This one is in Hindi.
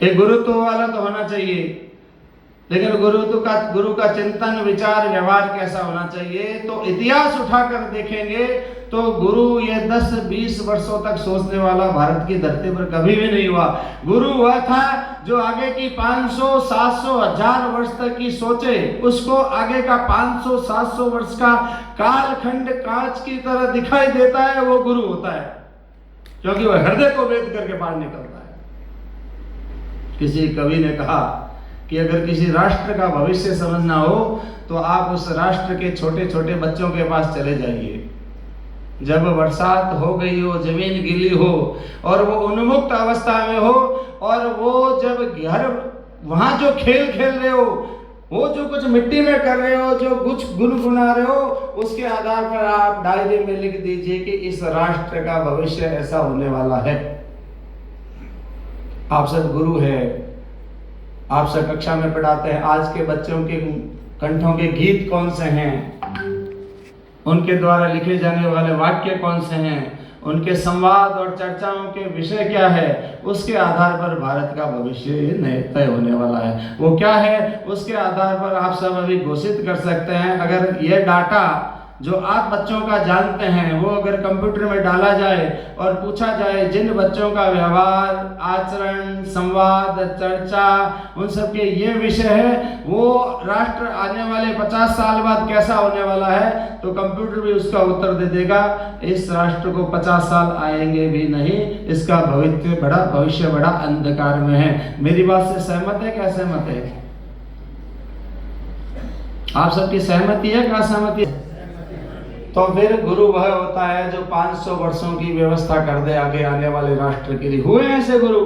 एक गुरुत्व वाला तो होना चाहिए, लेकिन गुरु का चिंतन विचार व्यवहार कैसा होना चाहिए? तो इतिहास उठाकर देखेंगे तो गुरु ये 10-20 वर्षों तक सोचने वाला भारत की धरती पर कभी भी नहीं हुआ। गुरु वह था जो आगे की 500, 700, 1000 वर्ष तक की सोचे, उसको आगे का 500, 700 वर्ष का कालखंड कांच की तरह दिखाई देता है, वो गुरु होता है, क्योंकि वह हृदय को भेद करके बाहर निकलता है। किसी कवि ने कहा कि अगर किसी राष्ट्र का भविष्य समझना हो तो आप उस राष्ट्र के छोटे छोटे बच्चों के पास चले जाइए। जब बरसात हो गई हो, जमीन गीली हो और वो उन्मुक्त अवस्था में हो, और वो जब घर वहां जो खेल खेल रहे हो, वो जो कुछ मिट्टी में कर रहे हो, जो कुछ गुनगुना रहे हो, उसके आधार पर आप डायरी में लिख दीजिए कि इस राष्ट्र का भविष्य ऐसा होने वाला है। आप सब गुरु है, आप सब कक्षा में पढ़ाते हैं, आज के बच्चों के कंठों के गीत कौन से हैं, उनके द्वारा लिखे जाने वाले वाक्य कौन से हैं, उनके संवाद और चर्चाओं के विषय क्या है, उसके आधार पर भारत का भविष्य तय होने वाला है। वो क्या है, उसके आधार पर आप सब अभी घोषित कर सकते हैं। अगर यह डाटा जो आप बच्चों का जानते हैं वो अगर कंप्यूटर में डाला जाए और पूछा जाए जिन बच्चों का व्यवहार, आचरण, संवाद, चर्चा, उन सब के ये विषय है, वो राष्ट्र आने वाले 50 साल बाद कैसा होने वाला है, तो कंप्यूटर भी उसका उत्तर दे देगा, इस राष्ट्र को 50 साल आएंगे भी नहीं, इसका भविष्य बड़ा अंधकार में है। मेरी बात से सहमत है क्या? सहमत है? आप सबकी सहमति है क्या? सहमति है? तो फिर गुरु वह होता है जो 500 वर्षों की व्यवस्था कर दे आगे आने वाले राष्ट्र के लिए। हुए ऐसे गुरु?